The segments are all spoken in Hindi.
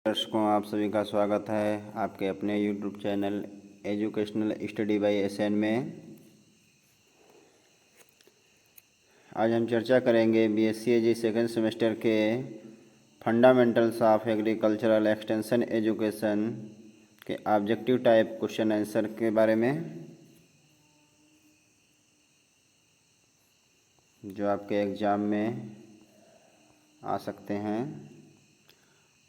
दर्शकों, आप सभी का स्वागत है आपके अपने YouTube channel educational study by SN में। आज हम चर्चा करेंगे बीएससी एजी सेकेंड सेमेस्टर के fundamentals of agricultural extension education के ऑब्जेक्टिव टाइप क्वेश्चन आंसर के बारे में, जो आपके एग्ज़ाम में आ सकते हैं,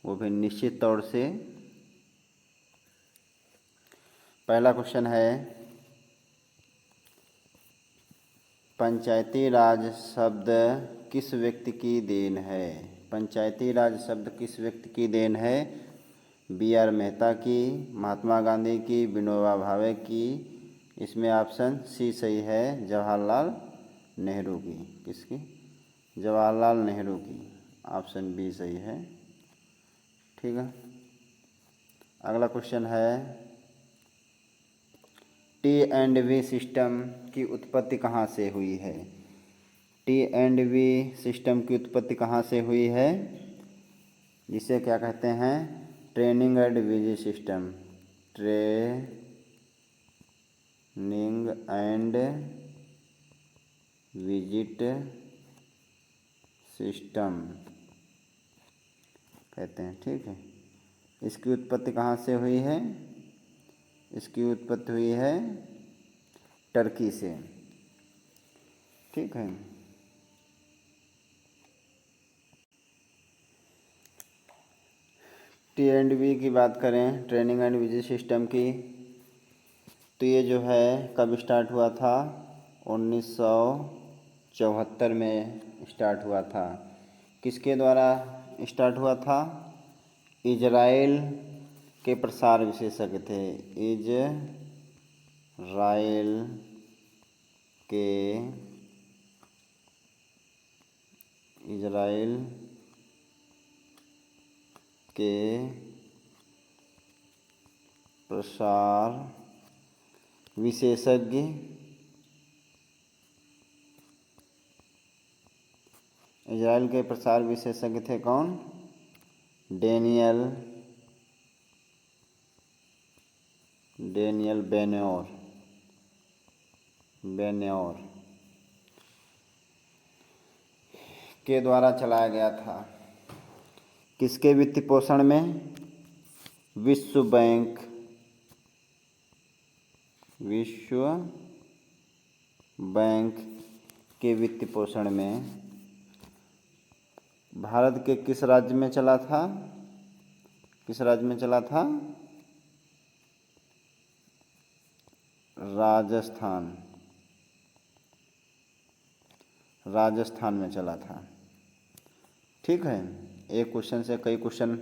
वो भी निश्चित तौर से। पहला क्वेश्चन है, पंचायती राज शब्द किस व्यक्ति की देन है? पंचायती राज शब्द किस व्यक्ति की देन है? बी.आर. मेहता की, महात्मा गांधी की, विनोबा भावे की। इसमें ऑप्शन सी सही है, जवाहरलाल नेहरू की। किसकी? जवाहरलाल नेहरू की। ऑप्शन बी सही है। ठीक है। अगला क्वेश्चन है, T&V सिस्टम की उत्पत्ति कहाँ से हुई है? T&V सिस्टम की उत्पत्ति कहाँ से हुई है? जिसे क्या कहते हैं? Training and visit system. Training and visit system कहते हैं। ठीक है। इसकी उत्पत्ति कहाँ से हुई है? इसकी उत्पत्ति हुई है टर्की से। ठीक है। T&V की बात करें, ट्रेनिंग एंड विजिट सिस्टम की, तो ये जो है कब स्टार्ट हुआ था? 1974 में स्टार्ट हुआ था। किसके द्वारा स्टार्ट हुआ था? इजराइल के प्रसार विशेषज्ञ थे। इजराइल के प्रसार विशेषज्ञ इजराइल के प्रसार विशेषज्ञ थे कौन? डेनियल बेन्योर के द्वारा चलाया गया था। किसके वित्त पोषण में? विश्व बैंक के वित्त पोषण में। भारत के किस राज्य में चला था? किस राज्य में चला था? राजस्थान में चला था। ठीक है। एक क्वेश्चन से कई क्वेश्चन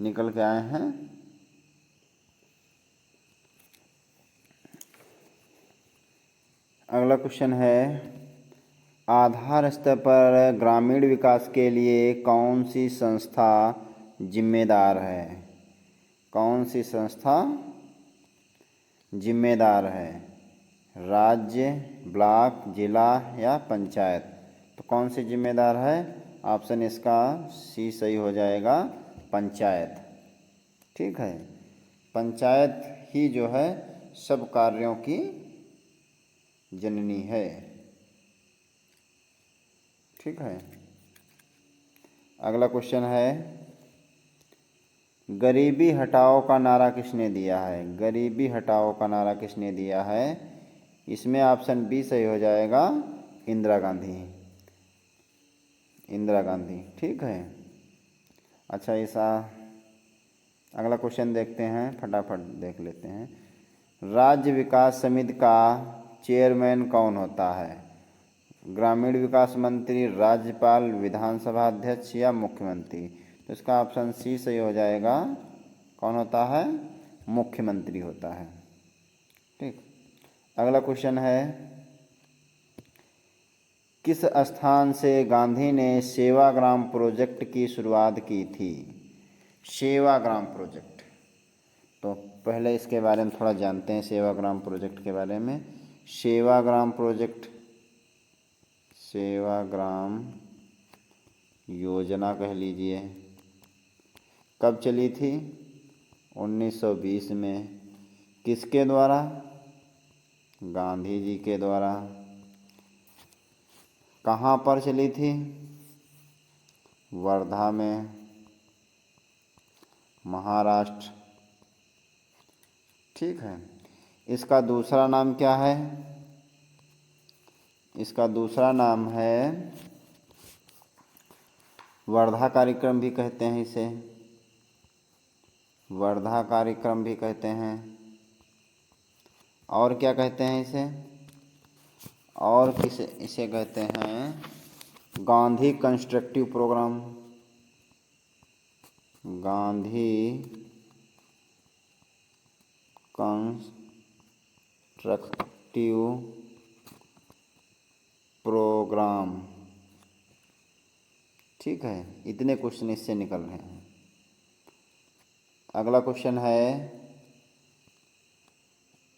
निकल के आए हैं। अगला क्वेश्चन है, आधार स्तर पर ग्रामीण विकास के लिए कौन सी संस्था जिम्मेदार है? कौन सी संस्था जिम्मेदार है? राज्य, ब्लॉक, जिला या पंचायत? तो कौन सी जिम्मेदार है? ऑप्शन इसका सी सही हो जाएगा, पंचायत। ठीक है। पंचायत ही जो है सब कार्यों की जननी है। ठीक है। अगला क्वेश्चन है, गरीबी हटाओ का नारा किसने दिया है? गरीबी हटाओ का नारा किसने दिया है? इसमें ऑप्शन बी सही हो जाएगा, इंदिरा गांधी। ठीक है। अच्छा, अगला क्वेश्चन देखते हैं, फटाफट देख लेते हैं। राज्य विकास समिति का चेयरमैन कौन होता है? ग्रामीण विकास मंत्री, राज्यपाल, विधानसभा अध्यक्ष या मुख्यमंत्री? तो इसका ऑप्शन सी सही हो जाएगा। कौन होता है? मुख्यमंत्री होता है। ठीक। अगला क्वेश्चन है, किस स्थान से गांधी ने सेवाग्राम प्रोजेक्ट की शुरुआत की थी? सेवाग्राम प्रोजेक्ट, तो पहले इसके बारे में थोड़ा जानते हैं, सेवाग्राम प्रोजेक्ट के बारे में। सेवाग्राम योजना कह लीजिए, कब चली थी? 1920 में। किसके द्वारा? गांधी जी के द्वारा। कहाँ पर चली थी? वर्धा में, महाराष्ट्र। ठीक है। इसका दूसरा नाम क्या है? इसका दूसरा नाम है वर्धा कार्यक्रम भी कहते हैं इसे, वर्धा कार्यक्रम भी कहते हैं। और क्या कहते हैं इसे? और किसे इसे कहते हैं? Gandhi constructive programme. Gandhi constructive programme. ठीक है, इतने क्वेश्चन इससे निकल रहे हैं। अगला क्वेश्चन है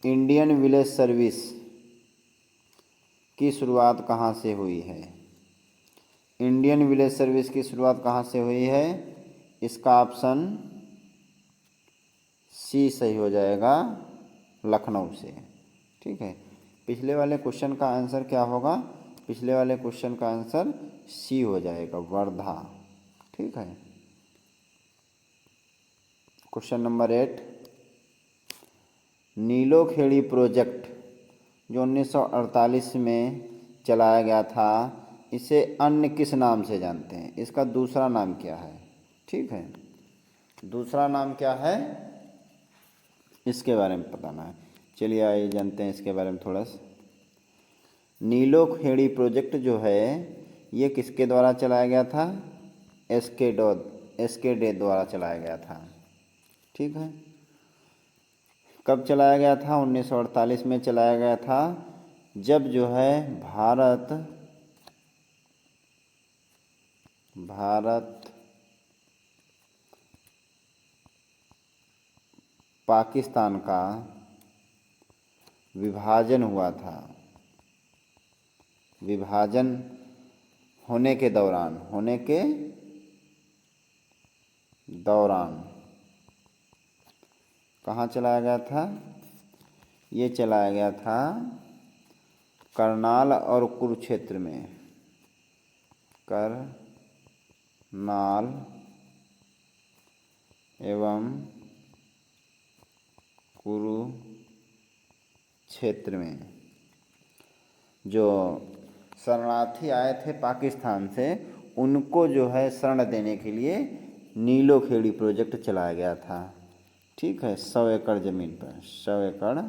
इंडियन विलेज सर्विस की शुरुआत कहाँ से हुई है? इंडियन विलेज सर्विस की शुरुआत कहाँ से हुई है? इसका ऑप्शन सी सही हो जाएगा, लखनऊ से। ठीक है, पिछले वाले क्वेश्चन का आंसर क्या होगा? पिछले वाले क्वेश्चन का आंसर सी हो जाएगा, वर्धा। ठीक है। क्वेश्चन नंबर 8, नीलोखेड़ी प्रोजेक्ट जो 1948 में चलाया गया था, इसे अन्य किस नाम से जानते हैं? इसका दूसरा नाम क्या है? ठीक है, दूसरा नाम क्या है इसके बारे में बताना है। चलिए आइए जानते हैं इसके बारे में थोड़ा सा। नीलोखेड़ी प्रोजेक्ट जो है ये किसके द्वारा चलाया गया था? एसके डे द्वारा चलाया गया था। ठीक है, कब चलाया गया था? 1948 में चलाया गया था, जब जो है भारत पाकिस्तान का विभाजन हुआ था। विभाजन होने के दौरान कहाँ चलाया गया था? ये चलाया गया था करनाल और कुरुक्षेत्र में। करनाल एवं कुरुक्षेत्र में जो शरणार्थी आए थे पाकिस्तान से, उनको जो है शरण देने के लिए नीलोखेड़ी प्रोजेक्ट चलाया गया था। ठीक है, 100 एकड़ ज़मीन पर, 100 एकड़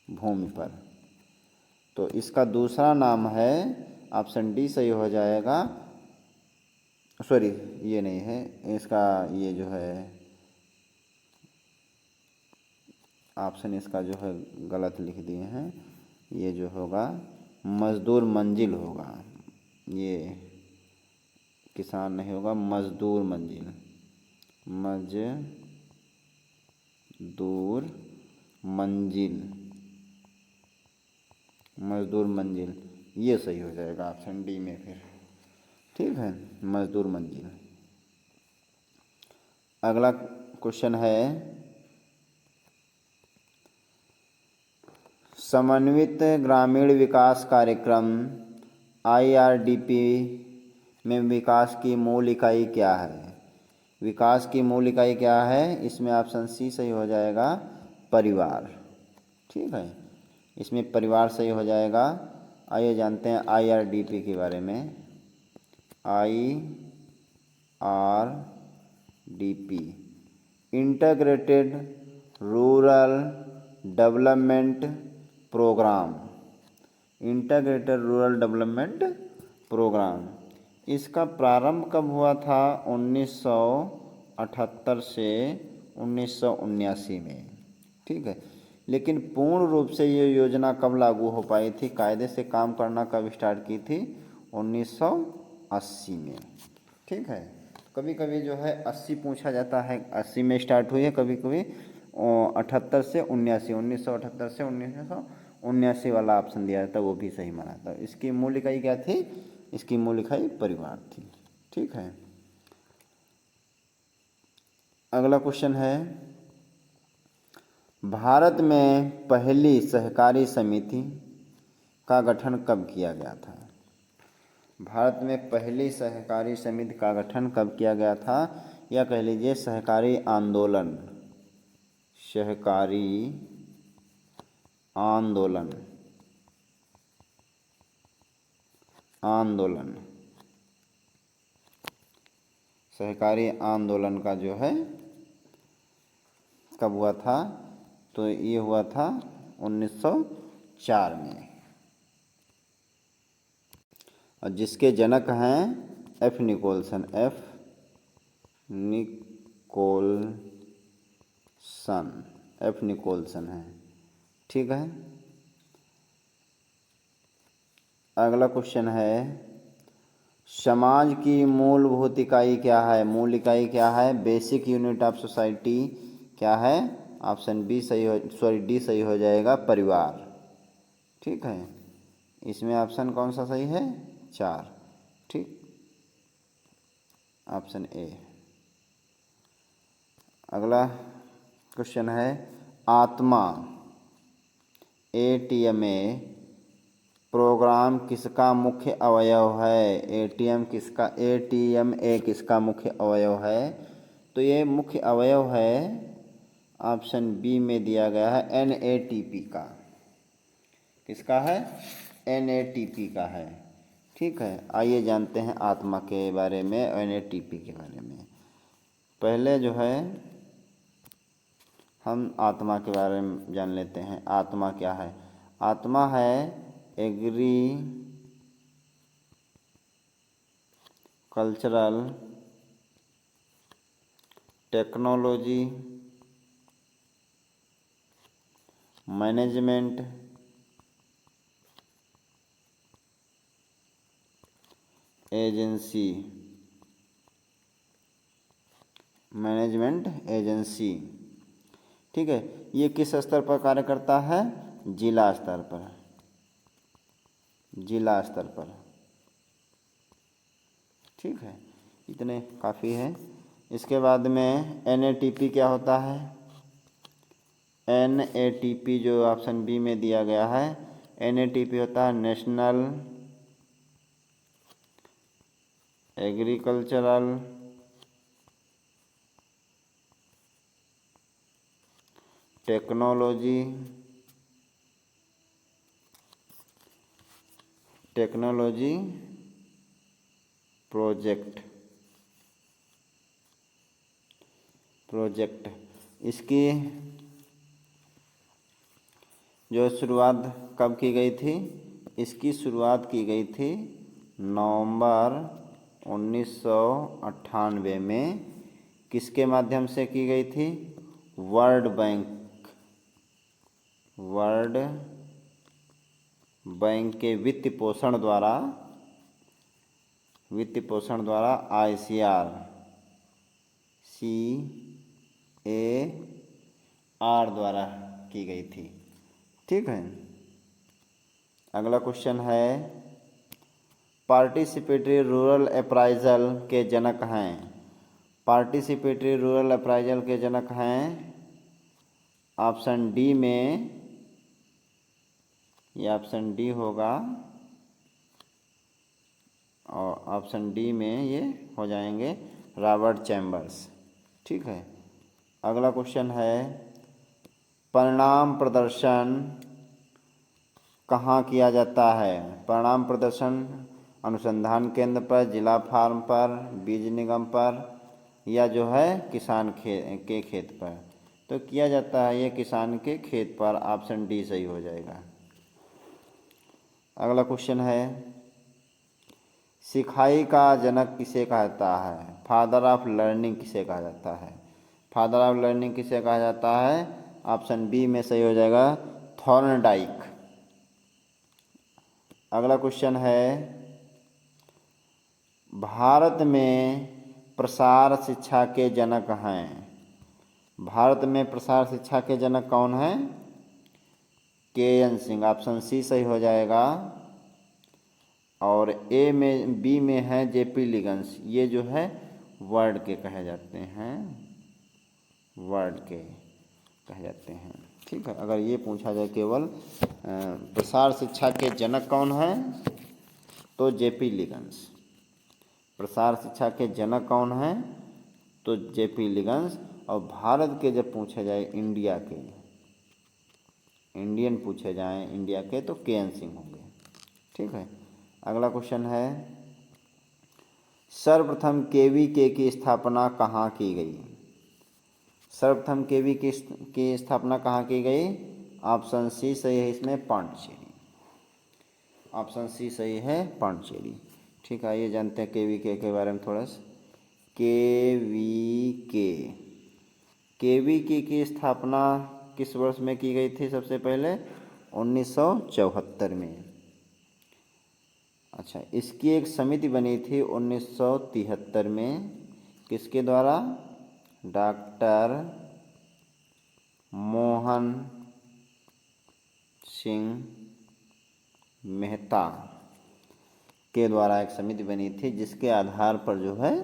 भूमि पर। तो इसका दूसरा नाम है, ऑप्शन डी सही हो जाएगा। सॉरी, ये नहीं है इसका, ये जो है ऑप्शन इसका जो है गलत लिख दिए हैं। ये जो होगा मजदूर मंजिल होगा, ये किसान नहीं होगा, मजदूर मंजिल। मजदूर मंजिल ये सही हो जाएगा ऑप्शन डी में फिर। ठीक है, मजदूर मंजिल। अगला क्वेश्चन है समन्वित ग्रामीण विकास कार्यक्रम IRDP में विकास की मूल इकाई क्या है? विकास की मूल इकाई क्या है? इसमें ऑप्शन सी सही हो जाएगा, परिवार। ठीक है, इसमें परिवार सही हो जाएगा। आइए जानते हैं IRDP के बारे में। IRDP integrated rural development programme. Integrated rural development programme, इसका प्रारंभ कब हुआ था? 1978 से 1979 में। ठीक है, लेकिन पूर्ण रूप से ये योजना कब लागू हो पाई थी? कायदे से काम करना कब स्टार्ट की थी? 1980 में। ठीक है, कभी कभी जो है 80 पूछा जाता है, 80 में स्टार्ट हुई है, कभी कभी 78 से 79, 1978 से 1979 वाला ऑप्शन दिया जाता, वो भी सही माना था। इसकी मूल इकाई क्या थी? इसकी मूल इकाई परिवार थी। ठीक है, अगला क्वेश्चन है, भारत में पहली सहकारी समिति का गठन कब किया गया था? भारत में पहली सहकारी समिति का गठन कब किया गया था, या कह लीजिए सहकारी आंदोलन, सहकारी आंदोलन, आंदोलन, सहकारी आंदोलन का जो है कब हुआ था? तो ये हुआ था 1904 में, और जिसके जनक हैं F Nicholson, F Nicholson, F Nicholson है। ठीक है। अगला क्वेश्चन है, समाज की मूलभूत इकाई क्या है? मूल इकाई क्या है? बेसिक यूनिट ऑफ सोसाइटी क्या है? ऑप्शन बी सही हो, सॉरी डी सही हो जाएगा, परिवार। ठीक है, इसमें ऑप्शन कौन सा सही है? 4। ठीक, ऑप्शन ए। अगला क्वेश्चन है, आत्मा एटीएमए प्रोग्राम किसका मुख्य अवयव है? एटीएमए किसका मुख्य अवयव है? तो ये मुख्य अवयव है, ऑप्शन बी में दिया गया है, एनएटीपी का। किसका है? एनएटीपी का है। ठीक है, आइए जानते हैं आत्मा के बारे में, एनएटीपी के बारे में। पहले जो है हम आत्मा के बारे में जान लेते हैं। आत्मा क्या है? आत्मा है agricultural technology management agency, management agency. ठीक है, ये किस स्तर पर कार्य करता है? जिला स्तर पर, जिला स्तर पर। ठीक है, इतने काफ़ी है। इसके बाद में एनएटीपी क्या होता है? एनएटीपी जो ऑप्शन बी में दिया गया है, एनएटीपी होता है नेशनल एग्रीकल्चरल टेक्नोलॉजी प्रोजेक्ट। इसकी जो शुरुआत कब की गई थी? इसकी शुरुआत की गई थी नवंबर 1998 में। किसके माध्यम से की गई थी? वर्ल्ड बैंक के वित्त पोषण द्वारा ICAR द्वारा की गई थी। ठीक है। अगला क्वेश्चन है, पार्टिसिपेटरी रूरल अप्राइजल के जनक हैं। पार्टिसिपेटरी रूरल अप्राइजल के जनक हैं, ऑप्शन डी में, ये ऑप्शन डी होगा, और ऑप्शन डी में ये हो जाएंगे रॉबर्ट चैम्बर्स। ठीक है। अगला क्वेश्चन है, परिणाम प्रदर्शन कहाँ किया जाता है? परिणाम प्रदर्शन अनुसंधान केंद्र पर, जिला फार्म पर, बीज निगम पर, या जो है किसान के खेत पर। तो किया जाता है ये किसान के खेत पर, ऑप्शन डी सही हो जाएगा। अगला क्वेश्चन है, सिखाई का जनक किसे कहा जाता है? फादर ऑफ लर्निंग किसे कहा जाता है? फादर ऑफ लर्निंग किसे कहा जाता है? ऑप्शन बी में सही हो जाएगा, थॉर्नडाइक। अगला क्वेश्चन है, भारत में प्रसार शिक्षा के जनक हैं। भारत में प्रसार शिक्षा के जनक कौन हैं? KN सिंह, ऑप्शन सी सही हो जाएगा। और बी में है JP लिगन्स। ये जो है वर्ल्ड के कहे जाते हैं, वर्ड के कहे जाते हैं। ठीक है, अगर ये पूछा जाए केवल प्रसार शिक्षा के जनक कौन है, तो जेपी लिगन्स। प्रसार शिक्षा के जनक कौन है, तो जेपी लिगन्स। और भारत के जब पूछे जाए इंडिया के, इंडियन पूछे जाएं इंडिया के, तो के एन सिंह होंगे। ठीक है, अगला क्वेश्चन है सर्वप्रथम केवीके की स्थापना कहाँ की गई। सर्वप्रथम केवी की स्थापना कहाँ की गई। ऑप्शन सी सही है इसमें, पांडिचेरी। ऑप्शन सी सही है, पांडिचेरी। ठीक है, आइए जानते हैं केवीके के बारे में थोड़ा सा। केवीके केवीके की स्थापना किस वर्ष में की गई थी। सबसे पहले 1974 में। अच्छा, इसकी एक समिति बनी थी 1973 में, किसके द्वारा, डॉक्टर मोहन सिंह मेहता के द्वारा एक समिति बनी थी, जिसके आधार पर जो है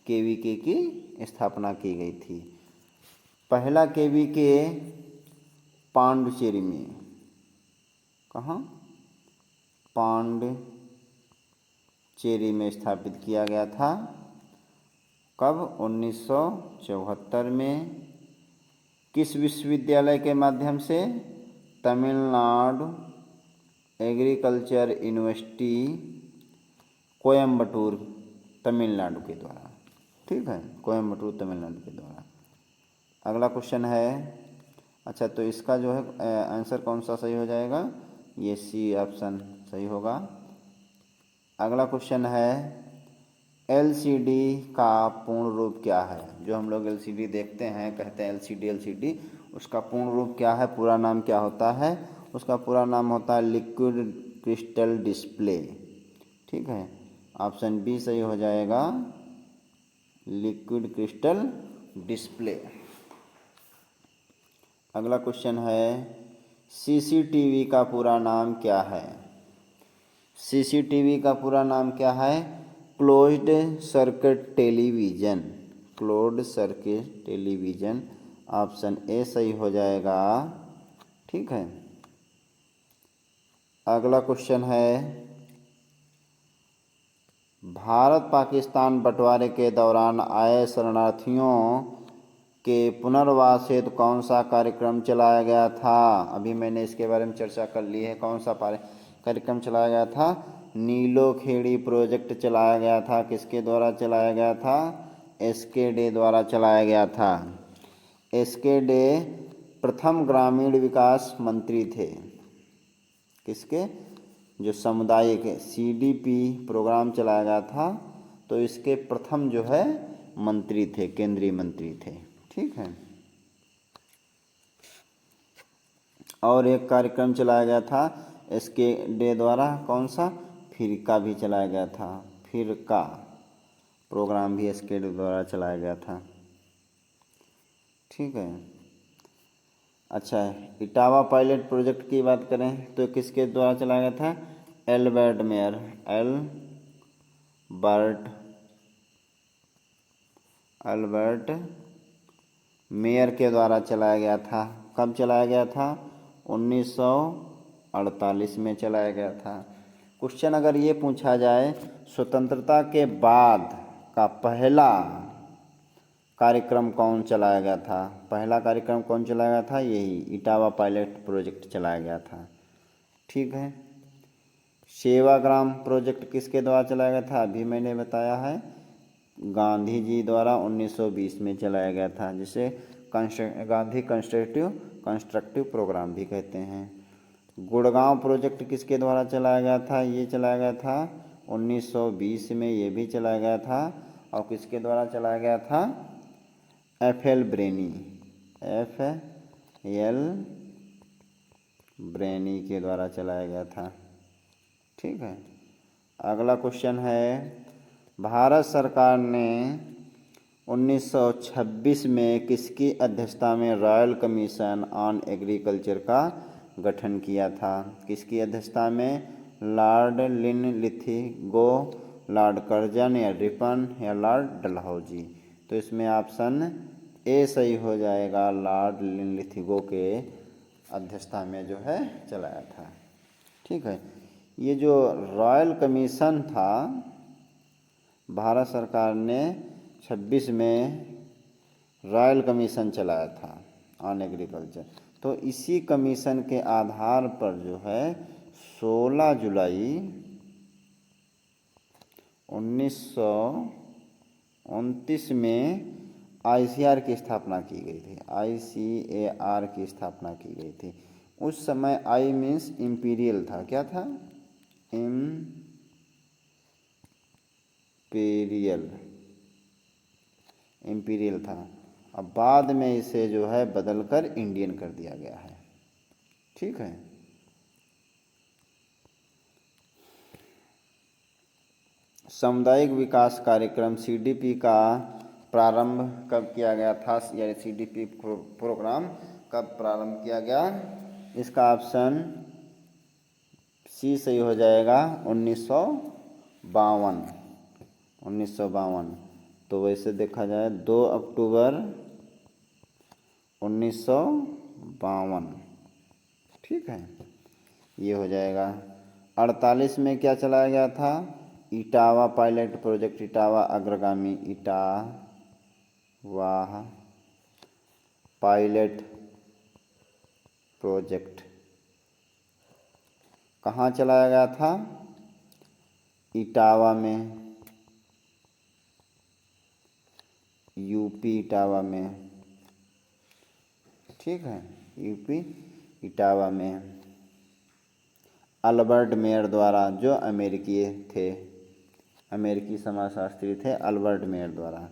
केवीके की स्थापना की गई थी। पहला केवीके पांडिचेरी में, कहाँ, पांडिचेरी में स्थापित किया गया था। कब, 1974 में। किस विश्वविद्यालय के माध्यम से, तमिलनाडु एग्रीकल्चर यूनिवर्सिटी कोयम्बटूर तमिलनाडु के द्वारा। ठीक है, कोयम्बटूर तमिलनाडु के द्वारा। अगला क्वेश्चन है, अच्छा तो इसका जो है आंसर कौन सा सही हो जाएगा, ये सी ऑप्शन सही होगा। अगला क्वेश्चन है एलसीडी का पूर्ण रूप क्या है। जो हम लोग एलसीडी देखते हैं, कहते हैं एलसीडी, उसका पूर्ण रूप क्या है, पूरा नाम क्या होता है। उसका पूरा नाम होता है लिक्विड क्रिस्टल डिस्प्ले। ठीक है, ऑप्शन बी सही हो जाएगा, लिक्विड क्रिस्टल डिस्प्ले। अगला क्वेश्चन है सीसीटीवी का पूरा नाम क्या है। सीसीटीवी का पूरा नाम क्या है, closed circuit television. Closed circuit television, option A सही हो जाएगा। ठीक है, अगला क्वेश्चन है भारत पाकिस्तान बंटवारे के दौरान आए शरणार्थियों के पुनर्वास हेतु कौन सा कार्यक्रम चलाया गया था। अभी मैंने इसके बारे में चर्चा कर ली है। कौन सा कार्यक्रम चलाया गया था, नीलोखेड़ी प्रोजेक्ट चलाया गया था। किसके द्वारा चलाया गया था, एसके डे द्वारा चलाया गया था। एसके डे प्रथम ग्रामीण विकास मंत्री थे। किसके, जो सामुदायिक सीडीपी प्रोग्राम चलाया गया था, तो इसके प्रथम जो है मंत्री थे, केंद्रीय मंत्री थे। ठीक है, और एक कार्यक्रम चलाया गया था एसके डे द्वारा, कौन सा, फिरका भी चलाया गया था। फिरका प्रोग्राम भी एसके डे द्वारा चलाया गया था। ठीक है, अच्छा इटावा पायलट प्रोजेक्ट की बात करें तो किसके द्वारा चलाया गया था, एल्बर्ट मेयर के द्वारा चलाया गया था। कब चलाया गया था, 1948 में चलाया गया था। क्वेश्चन अगर ये पूछा जाए स्वतंत्रता के बाद का पहला कार्यक्रम कौन चलाया गया था, पहला कार्यक्रम कौन चलाया गया था, यही इटावा पायलट प्रोजेक्ट चलाया गया था। ठीक है, सेवाग्राम प्रोजेक्ट किसके द्वारा चलाया गया था, अभी मैंने बताया है, गांधी जी द्वारा 1920 में चलाया गया था, जिसे गांधी कंस्ट्रक्टिव प्रोग्राम भी कहते हैं। गुड़गांव प्रोजेक्ट किसके द्वारा चलाया गया था, ये चलाया गया था 1920 में, ये भी चलाया गया था। और किसके द्वारा चलाया गया था, एफएल ब्रेनी के द्वारा चलाया गया था। ठीक है, अगला क्वेश्चन है भारत सरकार ने 1926 में किसकी अध्यक्षता में रॉयल कमीशन ऑन एग्रीकल्चर का गठन किया था। किसकी अध्यक्षता में, लॉर्ड लिनलिथिगो, लॉर्ड कर्जन या रिपन या लॉर्ड डलहौजी। तो इसमें ऑप्शन ए सही हो जाएगा, लॉर्ड लिनलिथिगो के अध्यक्षता में जो है चलाया था। ठीक है, ये जो रॉयल कमीशन था, भारत सरकार ने 26 में रॉयल कमीशन चलाया था ऑन एग्रीकल्चर। तो इसी कमीशन के आधार पर जो है 16 जुलाई 1929 में ICAR की स्थापना की गई थी। ICAR की स्थापना की गई थी। उस समय आई मीन्स इम्पीरियल था। क्या था? इम्पीरियल था। अब बाद में इसे जो है बदलकर इंडियन कर दिया गया है। ठीक है, सामुदायिक विकास कार्यक्रम CDP का प्रारंभ कब किया गया था, यानी CDP प्रोग्राम कब प्रारंभ किया गया? इसका ऑप्शन सी सही हो जाएगा, 1952। तो वैसे देखा जाए 2 अक्टूबर 1952। ठीक है, ये हो जाएगा। 48 में क्या चलाया गया था? इटावा पायलट प्रोजेक्ट, इटावा अग्रगामी, इटावा पायलट प्रोजेक्ट कहाँ चलाया गया था? इटावा में, यूपी इटावा में। ठीक है, यूपी इटावा में अल्बर्ट मेयर द्वारा, जो अमेरिकी थे, अमेरिकी समाजशास्त्री थे, अल्बर्ट मेयर द्वारा।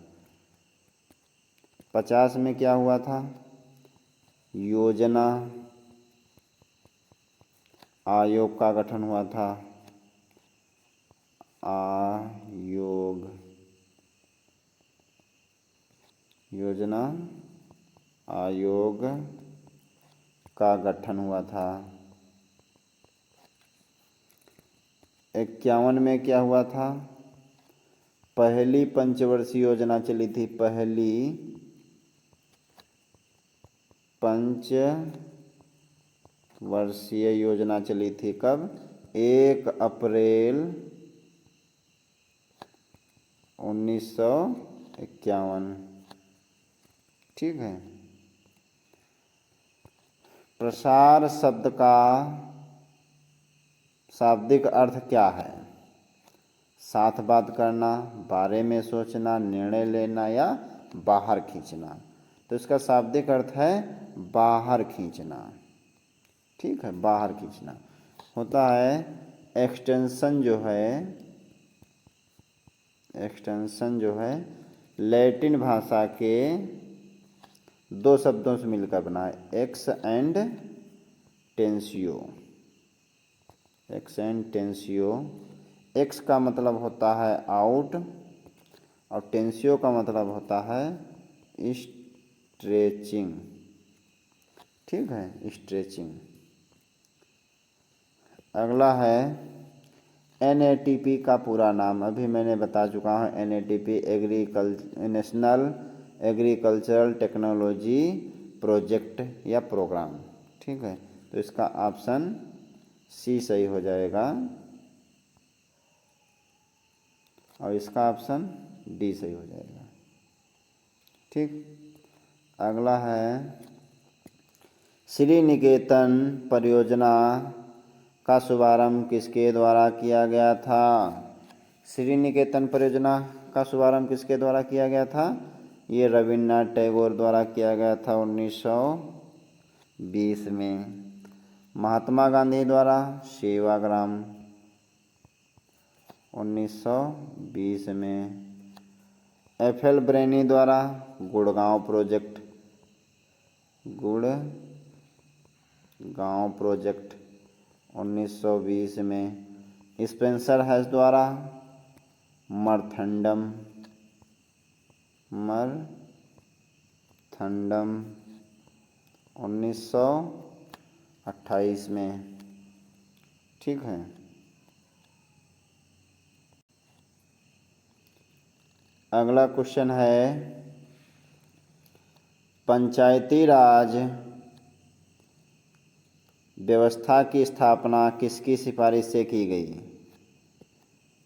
50 में क्या हुआ था? योजना आयोग का गठन हुआ था। योजना आयोग का गठन हुआ था। 51 में क्या हुआ था? पहली पंचवर्षीय योजना चली थी। पहली पंचवर्षीय योजना चली थी कब? 1 अप्रैल 1951। ठीक है, प्रसार शब्द का शाब्दिक अर्थ क्या है? साथ बात करना, बारे में सोचना, निर्णय लेना या बाहर खींचना। तो इसका शाब्दिक अर्थ है बाहर खींचना। ठीक है, बाहर खींचना होता है। एक्सटेंशन जो है लैटिन भाषा के 2 शब्दों से मिलकर बना है, एक्स एंड टेंसियो। एक्स का मतलब होता है आउट और टेंसियो का मतलब होता है स्ट्रेचिंग। ठीक है, स्ट्रेचिंग। अगला है NATP का पूरा नाम। अभी मैंने बता चुका हूँ, NATP national agricultural technology project या प्रोग्राम। ठीक है, तो इसका ऑप्शन सी सही हो जाएगा और इसका ऑप्शन डी सही हो जाएगा। ठीक, अगला है श्री निकेतन परियोजना का शुभारंभ किसके द्वारा किया गया था? श्री निकेतन परियोजना का शुभारंभ किसके द्वारा किया गया था? ये रविन्द्रनाथ टैगोर द्वारा किया गया था 1920 में। महात्मा गांधी द्वारा सेवाग्राम 1920 में। FL ब्रेनी द्वारा गुड़गांव प्रोजेक्ट 1920 में। स्पेंसर हैस द्वारा मरथंडम 1928 में। ठीक है, अगला क्वेश्चन है पंचायती राज व्यवस्था की स्थापना किसकी सिफारिश से की गई?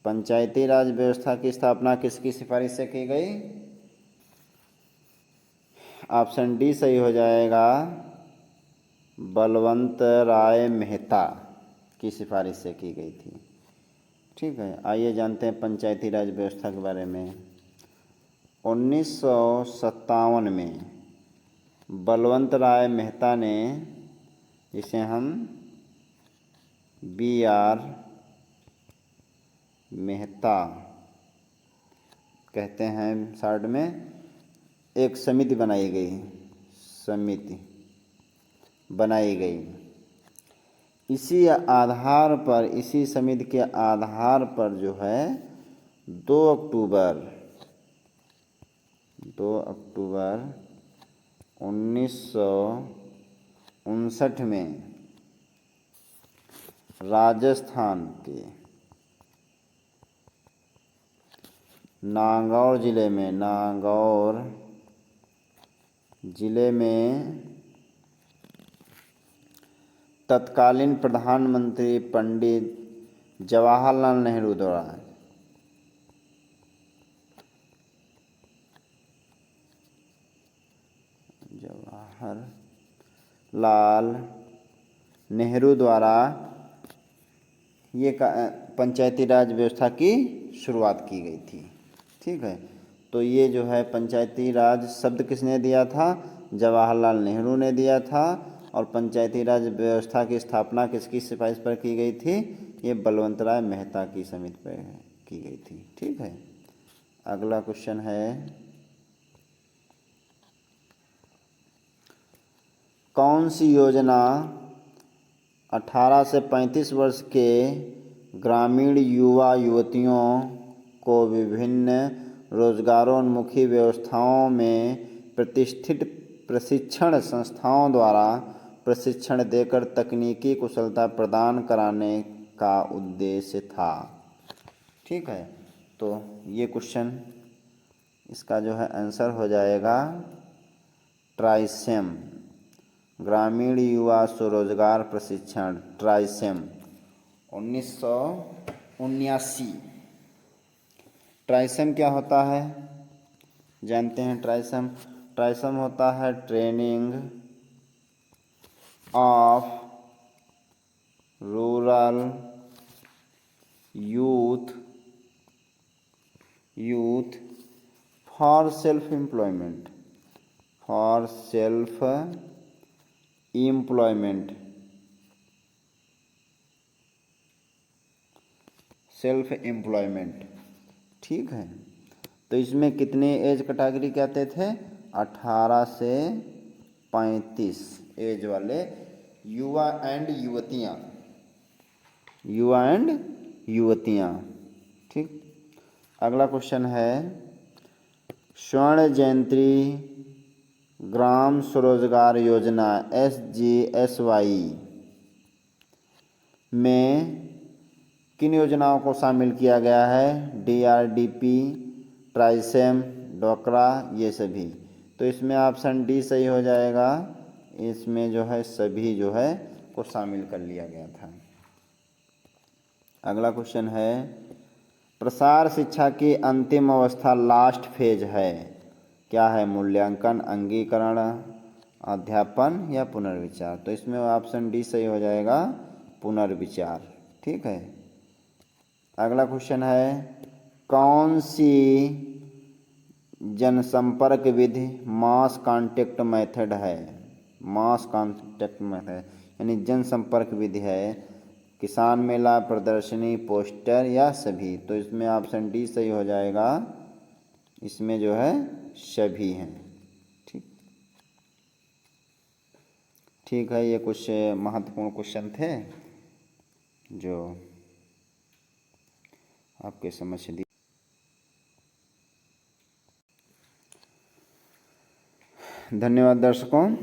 पंचायती राज व्यवस्था की स्थापना किसकी सिफारिश से की गई? ऑप्शन डी सही हो जाएगा, बलवंत राय मेहता की सिफारिश से की गई थी। ठीक है, आइए जानते हैं पंचायती राज व्यवस्था के बारे में। 1957 में बलवंत राय मेहता ने, जिसे हम BR मेहता कहते हैं शॉर्ट में, एक समिति बनाई गई। इसी आधार पर, इसी समिति के आधार पर जो है 2 अक्टूबर 1959 में राजस्थान के नागौर जिले में तत्कालीन प्रधानमंत्री पंडित जवाहरलाल नेहरू द्वारा ये पंचायती राज व्यवस्था की शुरुआत की गई थी। ठीक है, तो ये जो है पंचायती राज शब्द किसने दिया था? जवाहरलाल नेहरू ने दिया था। और पंचायती राज व्यवस्था की स्थापना किसकी सिफारिश पर की गई थी? ये बलवंत राय मेहता की समिति पर की गई थी। ठीक है, अगला क्वेश्चन है, कौन सी योजना 18 से 35 वर्ष के ग्रामीण युवा युवतियों को विभिन्न रोजगारोन्मुखी व्यवस्थाओं में प्रतिष्ठित प्रशिक्षण संस्थाओं द्वारा प्रशिक्षण देकर तकनीकी कुशलता प्रदान कराने का उद्देश्य था? ठीक है, तो ये क्वेश्चन, इसका जो है आंसर हो जाएगा ट्राइसेम, ग्रामीण युवा स्वरोजगार प्रशिक्षण, ट्राइसेम 1979। ट्राइसेम क्या होता है जानते हैं? ट्राइसेम होता है training of rural youth for self employment ठीक है, तो इसमें कितने एज कैटेगरी कहते थे? 18 से 35 एज वाले युवा एंड युवतियाँ। ठीक, अगला क्वेश्चन है, स्वर्ण जयंती ग्राम स्वरोजगार योजना SGSY में किन योजनाओं को शामिल किया गया है? DRDP, ट्राइसेम, डोकरा, ये सभी। तो इसमें ऑप्शन डी सही हो जाएगा, इसमें जो है सभी जो है को शामिल कर लिया गया था। अगला क्वेश्चन है, प्रसार शिक्षा की अंतिम अवस्था लास्ट फेज है, क्या है? मूल्यांकन, अंगीकरण, अध्यापन या पुनर्विचार? तो इसमें ऑप्शन डी सही हो जाएगा, पुनर्विचार। ठीक है, अगला क्वेश्चन है, कौन सी जनसंपर्क विधि मास कांटेक्ट मेथड है? मास कांटेक्ट मेथड यानी जनसंपर्क विधि है, किसान मेला, प्रदर्शनी, पोस्टर या सभी? तो इसमें ऑप्शन डी सही हो जाएगा, इसमें जो है सभी हैं। ठीक है, ये कुछ महत्वपूर्ण क्वेश्चन थे जो आपके समझ दी। धन्यवाद दर्शकों।